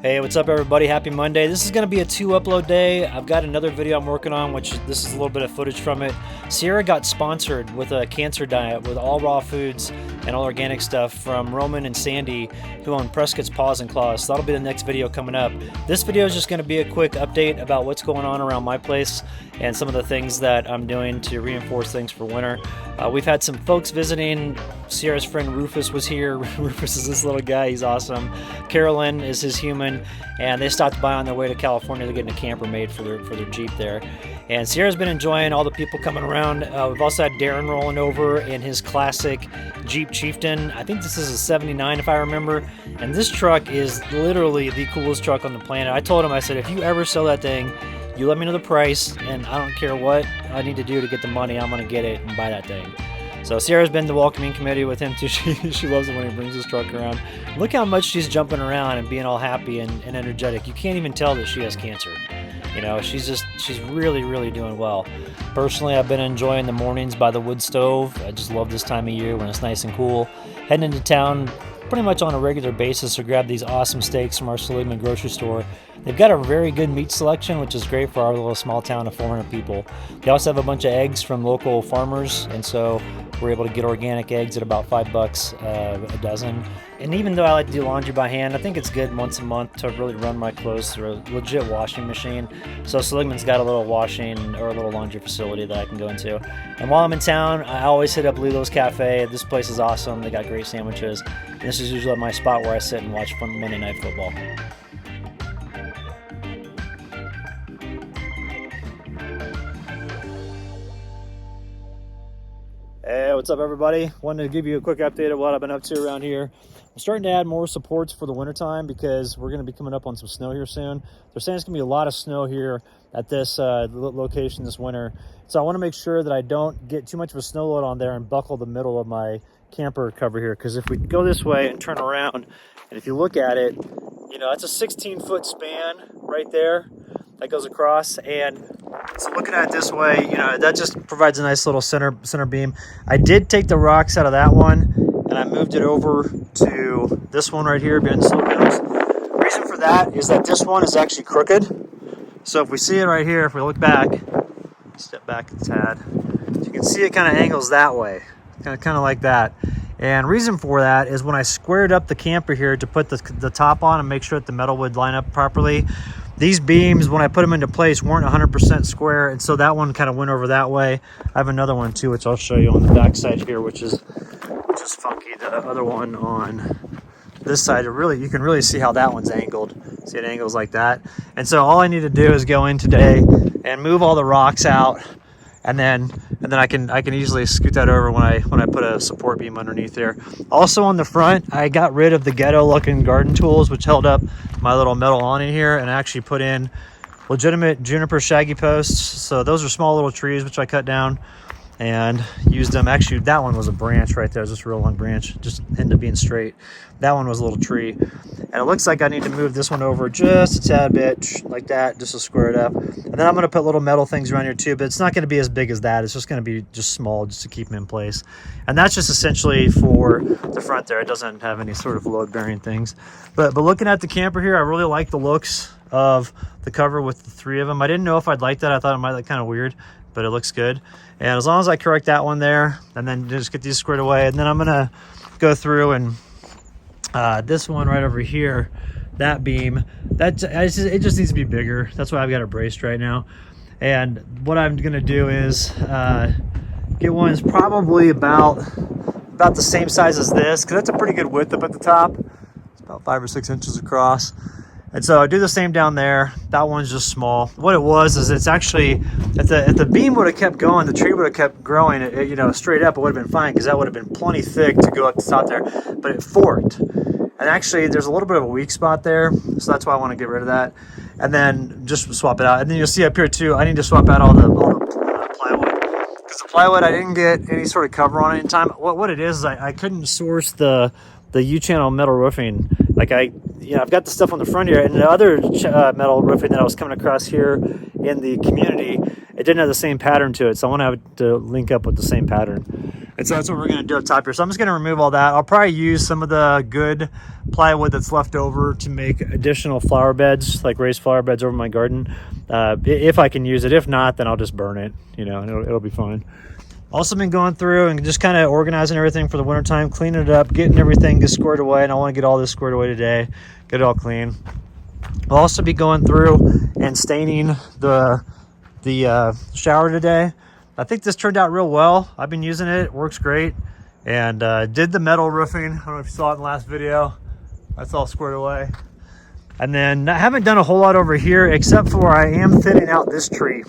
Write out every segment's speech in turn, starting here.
Hey, what's up everybody? Happy Monday. This is going to be a 2-upload day. I've got another video I'm working on, which this is a little bit of footage from it. Sierra got sponsored with a cancer diet with all raw foods and all organic stuff from Roman and Sandy, who own Prescott's Paws and Claws. So that'll be the next video coming up. This video is just going to be a quick update about what's going on around my place and some of the things that I'm doing to reinforce things for winter. We've had some folks visiting. Sierra's friend Rufus was here. Rufus is this little guy. He's awesome. Carolyn is his human, and they stopped by on their way to California. They're getting a camper made for their Jeep there. And Sierra's been enjoying all the people coming around. We've also had Darren rolling over in his classic Jeep Chieftain. I think this is a 79 if I remember. And this truck is literally the coolest truck on the planet. I told him, I said, if you ever sell that thing, you let me know the price, and I don't care what I need to do to get the money, I'm going to get it and buy that thing. So Sierra's been the welcoming committee with him too. She loves it when he brings his truck around. Look how much she's jumping around and being all happy and energetic. You can't even tell that she has cancer. You know, she's really doing well. Personally, I've been enjoying the mornings by the wood stove. I just love this time of year when it's nice and cool. Heading into town pretty much on a regular basis to grab these awesome steaks from our Seligman grocery store. They've got a very good meat selection, which is great for our little small town of 400 people. They also have a bunch of eggs from local farmers, and so we're able to get organic eggs at about $5 a dozen. And even though I like to do laundry by hand, I think it's good once a month to really run my clothes through a legit washing machine. So Seligman's got a little washing or a little laundry facility that I can go into. And while I'm in town, I always hit up Lilo's Cafe. This place is awesome. They got great sandwiches. And this is usually my spot where I sit and watch Monday Night Football. Hey, what's up everybody? Wanted to give you a quick update of what I've been up to around here. I'm starting to add more supports for the wintertime because we're going to be coming up on some snow here soon. They're saying it's going to be a lot of snow here at this location this winter. So I want to make sure that I don't get too much of a snow load on there and buckle the middle of my camper cover here. Because if we go this way and turn around, and if you look at it, you know, that's a 16-foot span right there that goes across. And so looking at it this way, you know, that just provides a nice little center beam. I did take the rocks out of that one and I moved it over to this one right here behind the slope hills. The reason for that is that this one is actually crooked. So if we see it right here, if we look back, step back a tad, you can see it kind of angles that way, kind of like that. And reason for that is when I squared up the camper here to put the top on and make sure that the metal would line up properly, these beams, when I put them into place, weren't 100% square, and so that one kind of went over that way. I have another one too, which I'll show you on the back side here, which is funky. The other one on this side, you can really see how that one's angled. See, it angles like that. And so all I need to do is go in today and move all the rocks out, and then I can easily scoot that over when I put a support beam underneath there. Also on the front, I got rid of the ghetto looking garden tools which held up my little metal awning here, and I actually put in legitimate juniper shaggy posts. So those are small little trees which I cut down and used them. Actually, that one was a branch right there. It was just a real long branch, just ended up being straight. That one was a little tree. And it looks like I need to move this one over just a tad bit, like that, just to square it up. And then I'm going to put little metal things around here too, but it's not going to be as big as that. It's just going to be just small, just to keep them in place. And that's just essentially for the front there. It doesn't have any sort of load-bearing things. But looking at the camper here, I really like the looks of the cover with the three of them. I didn't know if I'd like that. I thought it might look kind of weird, but it looks good. And as long as I correct that one there, and then just get these squared away, and then I'm going to go through and this one right over here, that beam, it just needs to be bigger. That's why I've got it braced right now. And what I'm gonna do is get one that's probably about the same size as this, because that's a pretty good width up at the top. It's about 5 or 6 inches across. And so I do the same down there. That one's just small. What it was is it's actually, if the beam would have kept going, the tree would have kept growing, you know, straight up, it would have been fine because that would have been plenty thick to go up the top there, but it forked. And actually there's a little bit of a weak spot there, so that's why I want to get rid of that. And then just swap it out. And then you'll see up here too, I need to swap out all the plywood. Because the plywood, I didn't get any sort of cover on it in time. What it is I couldn't source the U-channel metal roofing. Like I've got the stuff on the front here, and the other metal roofing that I was coming across here in the community, it didn't have the same pattern to it, so I want to have it to link up with the same pattern. And so that's what we're going to do up top here. So I'm just going to remove all that. I'll probably use some of the good plywood that's left over to make additional flower beds, like raised flower beds over my garden. If I can use it. If not, then I'll just burn it, you know, and it'll be fine. Also been going through and just kind of organizing everything for the wintertime, cleaning it up, getting everything just squared away. And I want to get all this squared away today, get it all clean. I'll also be going through and staining the shower today. I think this turned out real well. I've been using it. It works great. And did the metal roofing. I don't know if you saw it in the last video. That's all squared away. And then I haven't done a whole lot over here, except for I am thinning out this tree.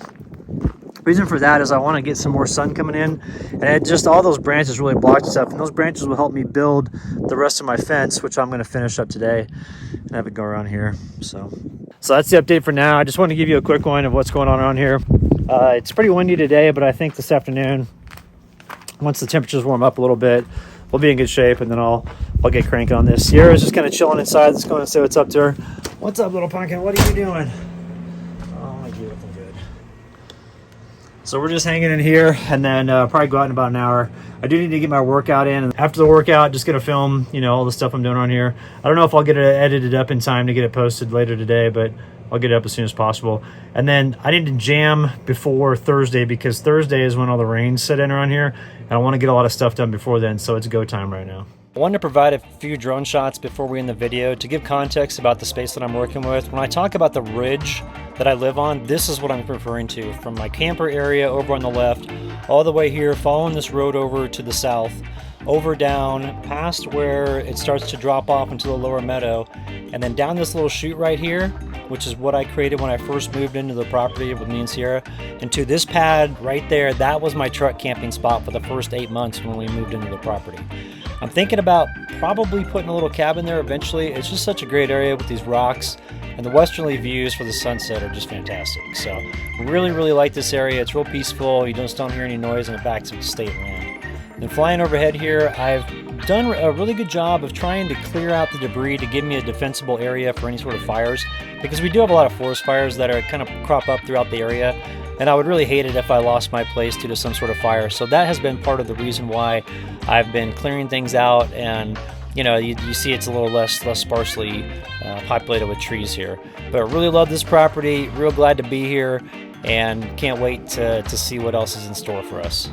Reason for that is I want to get some more sun coming in, and it just all those branches really blocked stuff, and those branches will help me build the rest of my fence, which I'm going to finish up today and have it go around here. So that's the update for now. I just want to give you a quick one of what's going on around here. It's pretty windy today, but I think this afternoon, once the temperatures warm up a little bit, we'll be in good shape, and then I'll get cranking on this. Sierra's just kind of chilling inside. Let's go and see what's up to her. What's up, little pumpkin? What are you doing? Oh, my beautiful good. So we're just hanging in here, and then probably go out in about an hour. I do need to get my workout in, and after the workout, just gonna film, you know, all the stuff I'm doing on here. I don't know if I'll get it edited up in time to get it posted later today, but I'll get it up as soon as possible. And then I need to jam before Thursday, because Thursday is when all the rains set in around here, and I want to get a lot of stuff done before then, so it's go time right now. I wanted to provide a few drone shots before we end the video to give context about the space that I'm working with. When I talk about the ridge that I live on, this is what I'm referring to. From my camper area over on the left, all the way here, following this road over to the south, over down past where it starts to drop off into the lower meadow, and then down this little chute right here, which is what I created when I first moved into the property with me and Sierra, and to this pad right there. That was my truck camping spot for the first 8 months when we moved into the property. I'm thinking about probably putting a little cabin there eventually. It's just such a great area with these rocks, and the westerly views for the sunset are just fantastic. So really like this area. It's real peaceful. You just don't hear any noise, and it backs up to state land. And flying overhead here, I've done a really good job of trying to clear out the debris to give me a defensible area for any sort of fires, because we do have a lot of forest fires that are kind of crop up throughout the area, and I would really hate it if I lost my place due to some sort of fire. So that has been part of the reason why I've been clearing things out, and you know, you see it's a little less sparsely populated with trees here. But I really love this property, real glad to be here, and can't wait to see what else is in store for us.